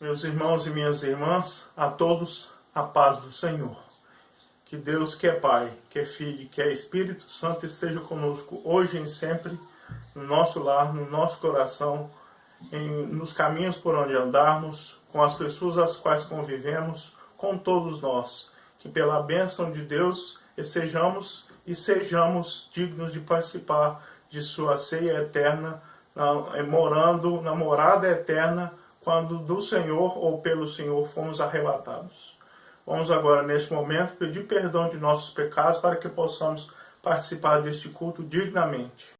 Meus irmãos e minhas irmãs, a todos a paz do Senhor. Que Deus, que é Pai, que é Filho, que é Espírito Santo, esteja conosco hoje e sempre, no nosso lar, no nosso coração, nos caminhos por onde andarmos, com as pessoas às quais convivemos, com todos nós. Que pela bênção de Deus estejamos e sejamos dignos de participar de sua ceia eterna, morando na morada eterna, quando do Senhor ou pelo Senhor fomos arrebatados. Vamos agora, neste momento, pedir perdão de nossos pecados para que possamos participar deste culto dignamente.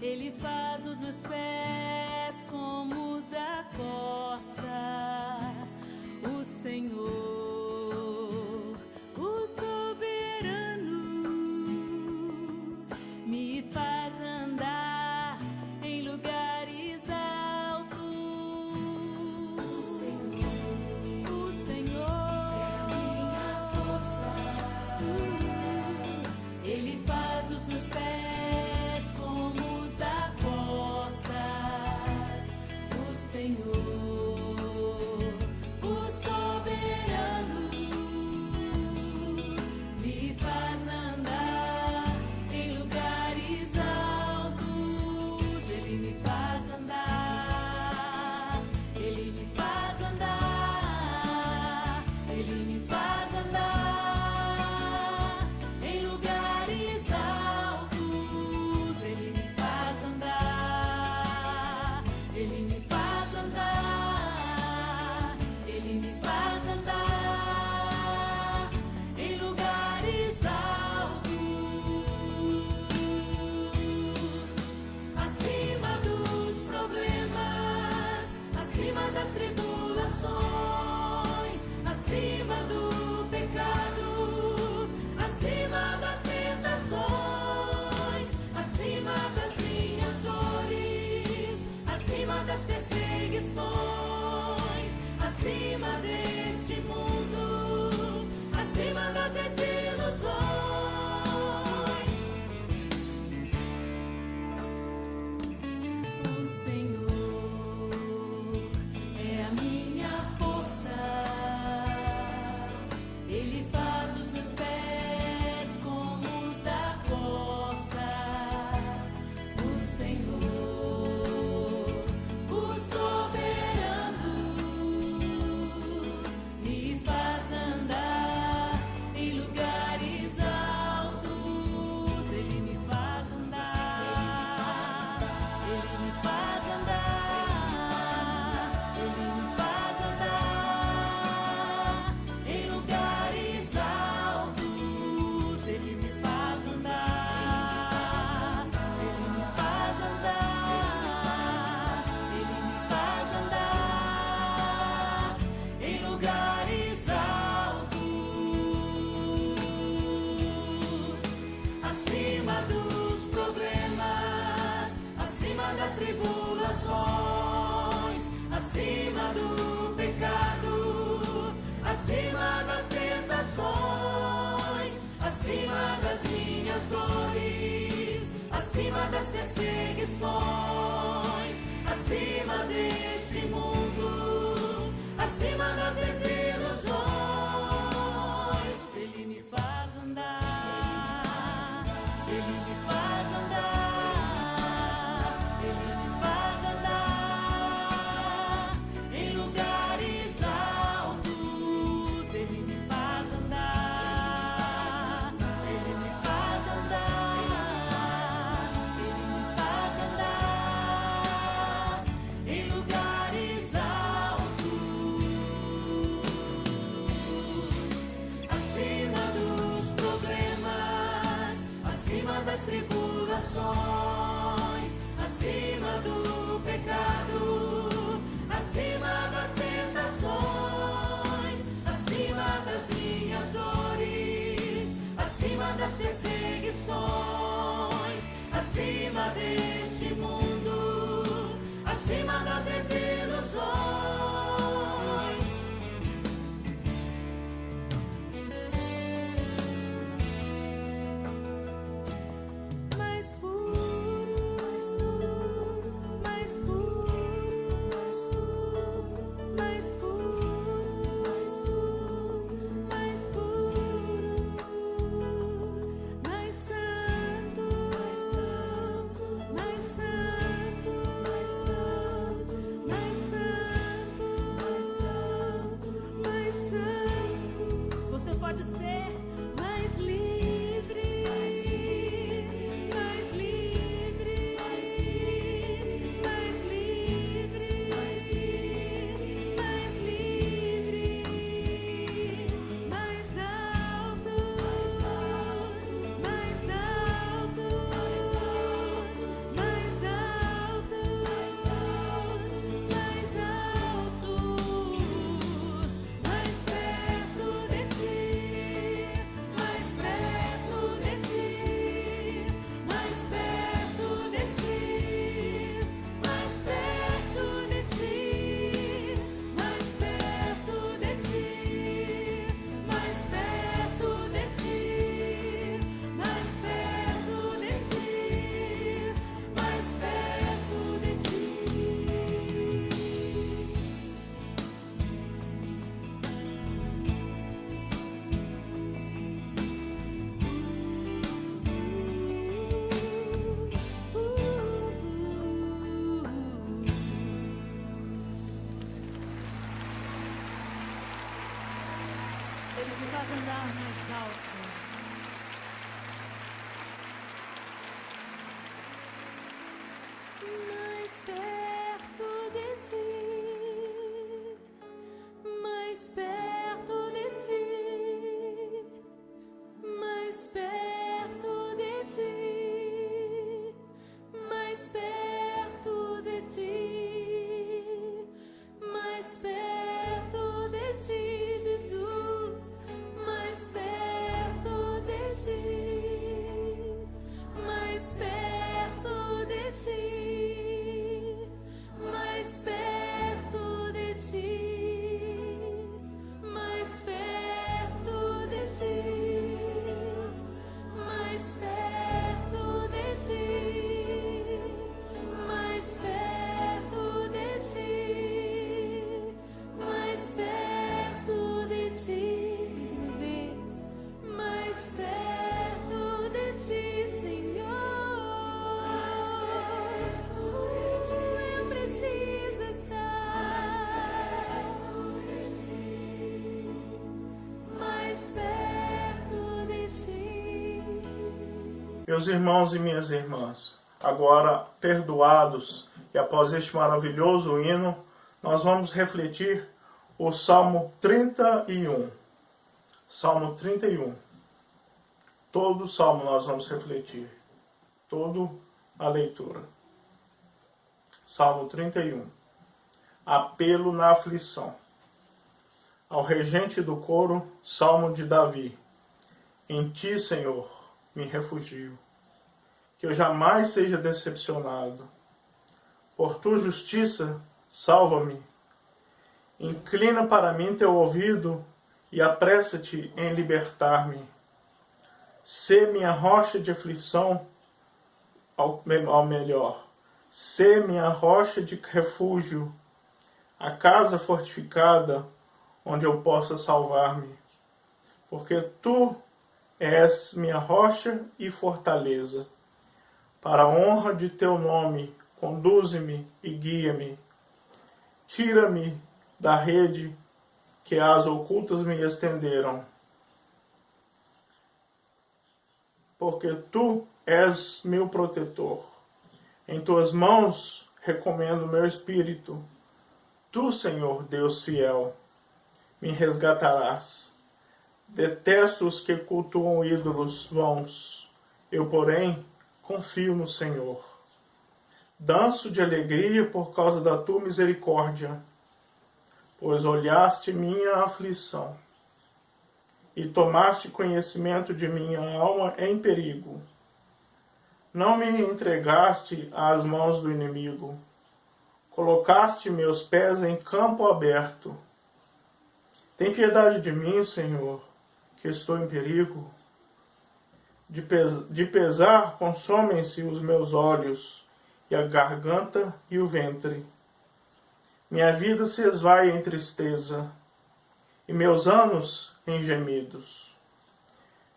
Ele faz os meus pés como os da corça. O Senhor, o soberano, me faz andar em lugares altos. O Senhor é a minha força. Ele faz os meus pés acima do pecado, acima das tentações, acima das minhas dores, acima das perseguições, acima deste mundo, acima das desilusões. Ele me faz andar, Ele me faz andar. Das tribulações, acima do pecado, acima deste mundo, acima das desilusões. Mais puro, mais puro, mais puro, mais puro, mais santo, mais santo, mais santo, mais santo, mais santo, mais santo, mais santo. Você pode ser mais livre, mais livre, mais livre, mais livre, mais livre, mais livre, mais alto, mais alto, mais alto, mais alto, mais alto, mais alto, mais alto, mais perto de ti, mais perto de ti, mais perto de ti, mais perto de ti, mais perto de ti, mais perto de ti, mais perto de ti, mais perto de ti. Ele te faz andar mais alto. Mais perto de ti, mais perto de ti, mais perto de ti, mais perto de ti, mais perto de ti, Jesus, mais perto de ti, mais perto de ti, mais perto de ti, mais perto de ti, mais perto de ti, mais perto de ti, mais perto de ti, mais uma vez, mais perto de ti, Senhor. Eu preciso estar mais perto de ti. Meus irmãos e minhas irmãs, agora perdoados e após este maravilhoso hino, nós vamos refletir o Salmo 31. Salmo 31. Todo o Salmo nós vamos refletir. Toda a leitura. Salmo 31. Apelo na aflição. Ao regente do coro, Salmo de Davi. Em ti, Senhor, me refugio. Que eu jamais seja decepcionado. Por tua justiça, salva-me. Inclina para mim teu ouvido e apressa-te em libertar-me. Sê minha rocha de aflição, ao melhor. Sê minha rocha de refúgio, a casa fortificada onde eu possa salvar-me. Porque tu és minha rocha e fortaleza. Para a honra de teu nome, conduze-me e guia-me. Tira-me da rede que as ocultas me estenderam. Porque tu és meu protetor. Em tuas mãos recomendo meu espírito. Tu, Senhor, Deus fiel, me resgatarás. Detesto os que cultuam ídolos vãos. Eu, porém, confio no Senhor. Danço de alegria por causa da tua misericórdia, pois olhaste minha aflição e tomaste conhecimento de minha alma em perigo. Não me entregaste às mãos do inimigo. Colocaste meus pés em campo aberto. Tem piedade de mim, Senhor, que estou em perigo. De pesar consomem-se os meus olhos, e a garganta e o ventre. Minha vida se esvai em tristeza, e meus anos em gemidos.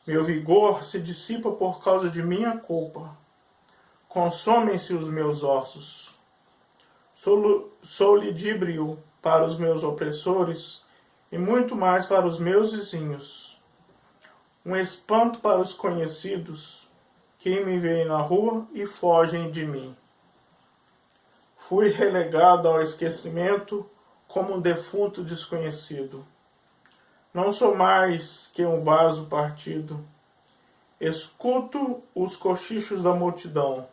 Meu vigor se dissipa por causa de minha culpa. Consomem-se os meus ossos. Sou ludíbrio para os meus opressores, e muito mais para os meus vizinhos. Um espanto para os conhecidos, que me veem na rua e fogem de mim. Fui relegado ao esquecimento como um defunto desconhecido. Não sou mais que um vaso partido. Escuto os cochichos da multidão,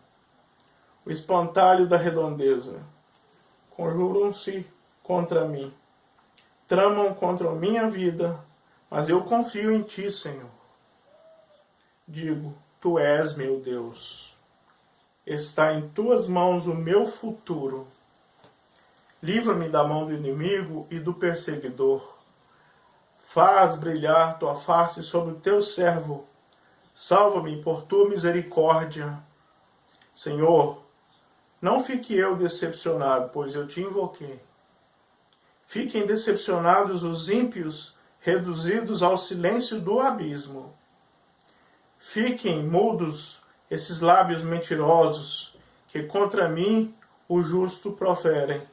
o espantalho da redondeza. Conjuram-se contra mim. Tramam contra a minha vida, mas eu confio em ti, Senhor. Digo, tu és meu Deus. Está em tuas mãos o meu futuro. Livra-me da mão do inimigo e do perseguidor. Faz brilhar tua face sobre o teu servo. Salva-me por tua misericórdia. Senhor, não fique eu decepcionado, pois eu te invoquei. Fiquem decepcionados os ímpios, reduzidos ao silêncio do abismo. Fiquem mudos esses lábios mentirosos, que contra mim o justo proferem.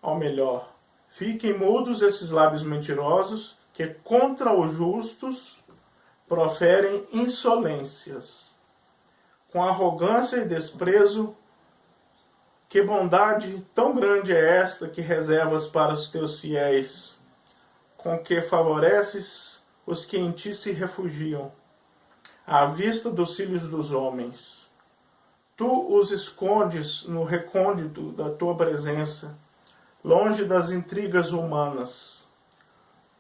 Ou melhor, fiquem mudos esses lábios mentirosos, que contra os justos proferem insolências. Com arrogância e desprezo, que bondade tão grande é esta que reservas para os teus fiéis, com que favoreces os que em ti se refugiam, à vista dos filhos dos homens. Tu os escondes no recôndito da tua presença, longe das intrigas humanas.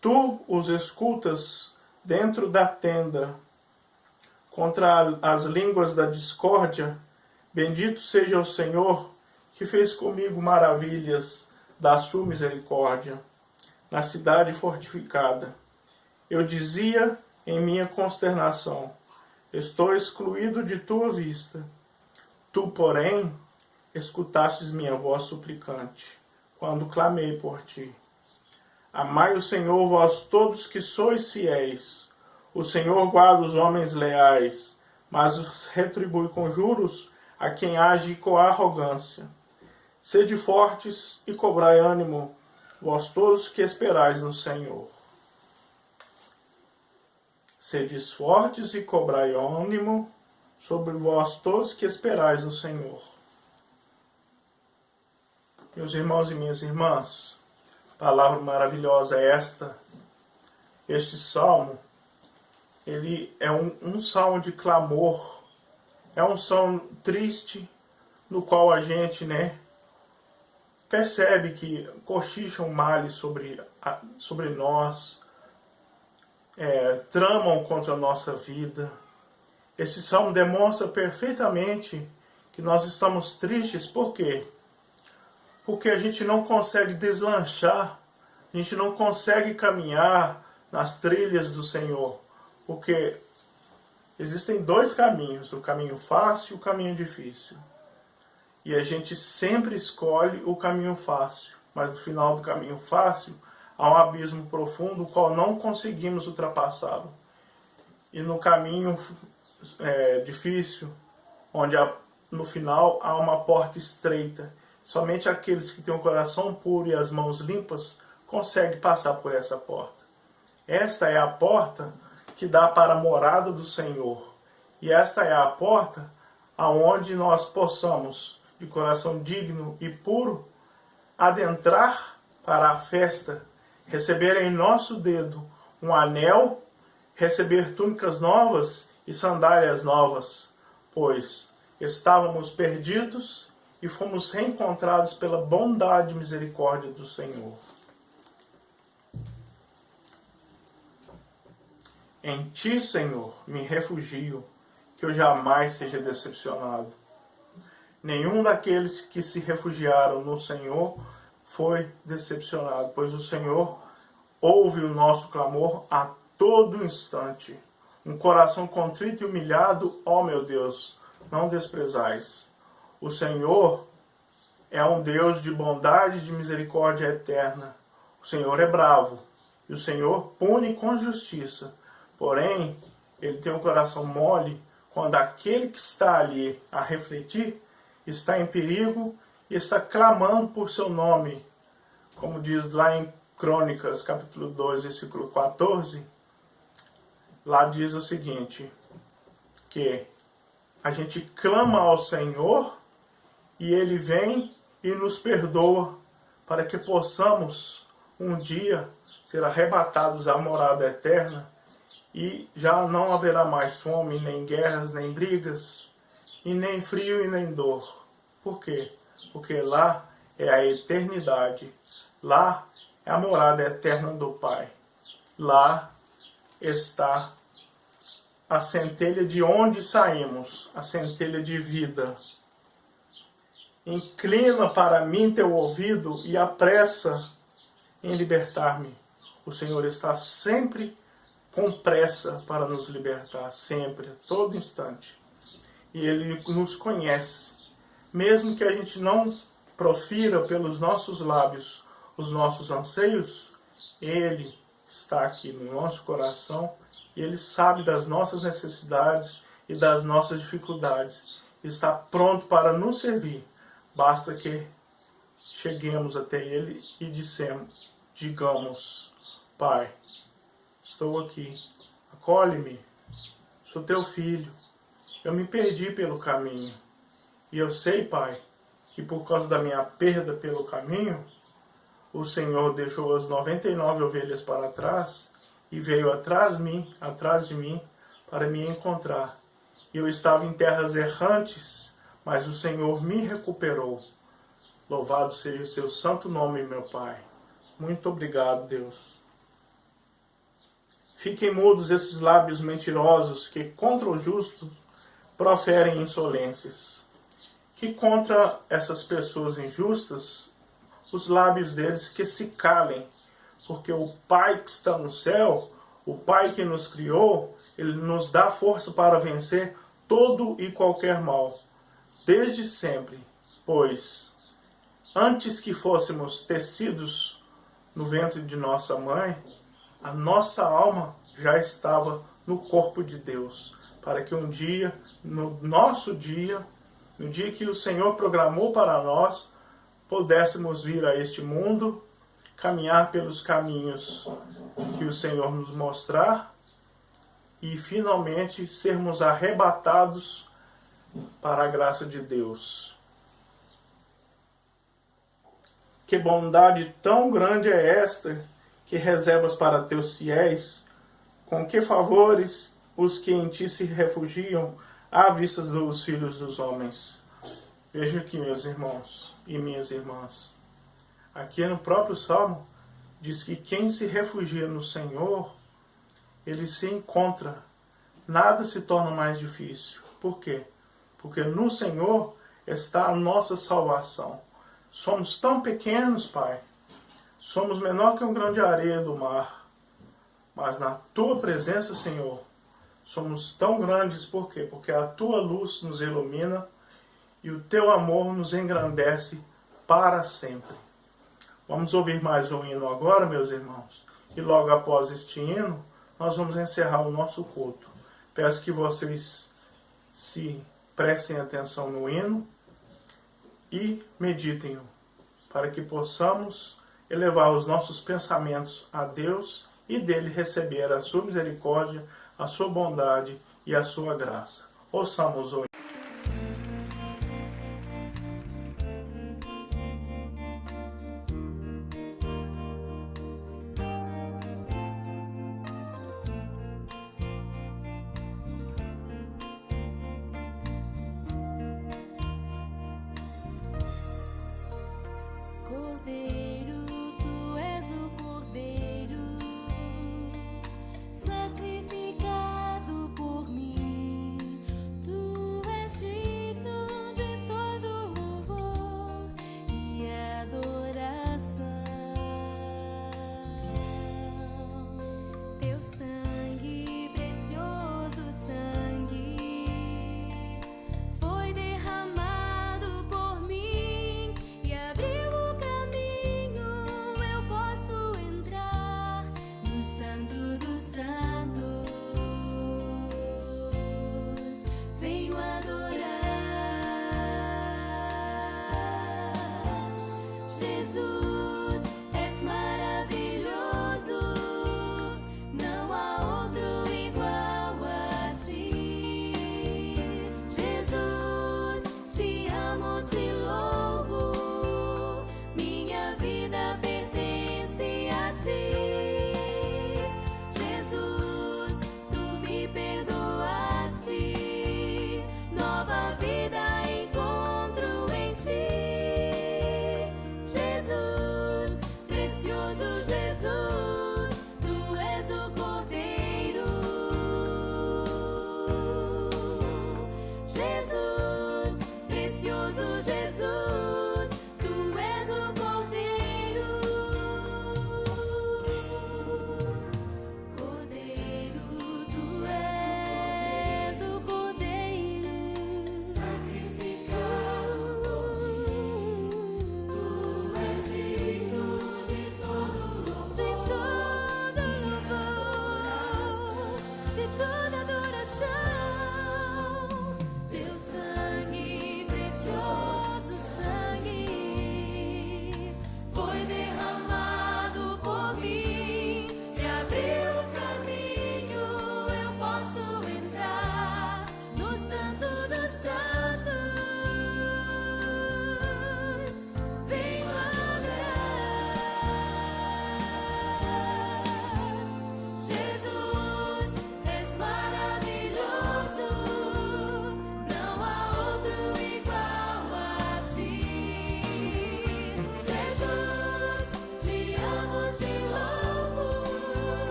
Tu os escutas dentro da tenda, contra as línguas da discórdia. Bendito seja o Senhor, que fez comigo maravilhas da sua misericórdia, na cidade fortificada. Eu dizia em minha consternação, estou excluído de tua vista. Tu, porém, escutastes minha voz suplicante, quando clamei por ti. Amai o Senhor, vós todos que sois fiéis. O Senhor guarda os homens leais, mas os retribui com juros a quem age com arrogância. Sede fortes e cobrai ânimo, vós todos que esperais no Senhor. Sedes fortes e cobrai ânimo sobre vós todos que esperais no Senhor. Meus irmãos e minhas irmãs, palavra maravilhosa é esta. Este salmo, ele é um salmo de clamor, é um salmo triste, no qual a gente, percebe que cochicham males sobre nós, tramam contra a nossa vida. Esse salmo demonstra perfeitamente que nós estamos tristes. Por quê? Porque a gente não consegue deslanchar, a gente não consegue caminhar nas trilhas do Senhor. Porque existem dois caminhos, o caminho fácil e o caminho difícil. E a gente sempre escolhe o caminho fácil, mas no final do caminho fácil há um abismo profundo, o qual não conseguimos ultrapassá-lo. E no caminho difícil, onde no final há uma porta estreita, somente aqueles que têm o coração puro e as mãos limpas conseguem passar por essa porta. Esta é a porta que dá para a morada do Senhor. E esta é a porta aonde nós possamos, de coração digno e puro, adentrar para a festa, receber em nosso dedo um anel, receber túnicas novas e sandálias novas, pois estávamos perdidos e fomos reencontrados pela bondade e misericórdia do Senhor. Em ti, Senhor, me refugio, que eu jamais seja decepcionado. Nenhum daqueles que se refugiaram no Senhor foi decepcionado, pois o Senhor ouve o nosso clamor a todo instante. Um coração contrito e humilhado, ó meu Deus, não desprezais. O Senhor é um Deus de bondade e de misericórdia eterna. O Senhor é bravo e o Senhor pune com justiça. Porém, ele tem um coração mole quando aquele que está ali a refletir está em perigo e está clamando por seu nome. Como diz lá em Crônicas, capítulo 2, versículo 14, lá diz o seguinte, que a gente clama ao Senhor e Ele vem e nos perdoa para que possamos um dia ser arrebatados à morada eterna e já não haverá mais fome, nem guerras, nem brigas, e nem frio e nem dor. Por quê? Porque lá é a eternidade, lá é a morada eterna do Pai. Lá está a centelha de onde saímos, a centelha de vida. Inclina para mim teu ouvido e apressa em libertar-me. O Senhor está sempre com pressa para nos libertar, sempre, a todo instante. E Ele nos conhece. Mesmo que a gente não profira pelos nossos lábios os nossos anseios, Ele está aqui no nosso coração e Ele sabe das nossas necessidades e das nossas dificuldades. Ele está pronto para nos servir. Basta que cheguemos até Ele e digamos, Pai, estou aqui, acolhe-me, sou teu filho, eu me perdi pelo caminho. E eu sei, Pai, que por causa da minha perda pelo caminho, o Senhor deixou as 99 ovelhas para trás e veio atrás de mim, para me encontrar. Eu estava em terras errantes, mas o Senhor me recuperou. Louvado seja o seu santo nome, meu Pai. Muito obrigado, Deus. Fiquem mudos esses lábios mentirosos que contra o justo proferem insolências. Que contra essas pessoas injustas, os lábios deles que se calem, porque o Pai que está no céu, o Pai que nos criou, Ele nos dá força para vencer todo e qualquer mal, desde sempre, pois antes que fôssemos tecidos no ventre de nossa mãe, a nossa alma já estava no corpo de Deus, para que um dia, no nosso dia, no dia que o Senhor programou para nós, pudéssemos vir a este mundo, caminhar pelos caminhos que o Senhor nos mostrar e finalmente sermos arrebatados para a graça de Deus. Que bondade tão grande é esta que reservas para teus fiéis, com que favores os que em ti se refugiam à vista dos filhos dos homens. Vejam aqui, meus irmãos e minhas irmãs. Aqui no próprio Salmo, diz que quem se refugia no Senhor, ele se encontra. Nada se torna mais difícil. Por quê? Porque no Senhor está a nossa salvação. Somos tão pequenos, Pai. Somos menor que um grão de areia do mar. Mas na Tua presença, Senhor, somos tão grandes. Por quê? Porque a Tua luz nos ilumina e o Teu amor nos engrandece para sempre. Vamos ouvir mais um hino agora, meus irmãos. E logo após este hino, nós vamos encerrar o nosso culto. Peço que vocês se prestem atenção no hino e meditem-o, para que possamos elevar os nossos pensamentos a Deus e dele receber a sua misericórdia, a sua bondade e a sua graça. Ouçamos o hino. Cordeiro, tu és o Cordeiro, sacrificado por mim.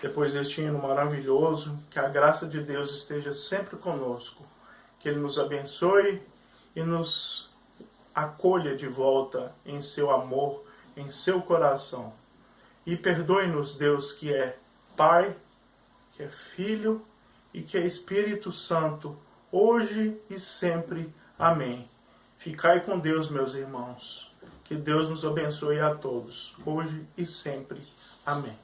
depois deste hino maravilhoso, que a graça de Deus esteja sempre conosco, que Ele nos abençoe e nos acolha de volta em seu amor, em seu coração. E perdoe-nos, Deus, que é Pai, que é Filho e que é Espírito Santo, hoje e sempre. Amém. Ficai com Deus, meus irmãos. Que Deus nos abençoe a todos, hoje e sempre. Amém.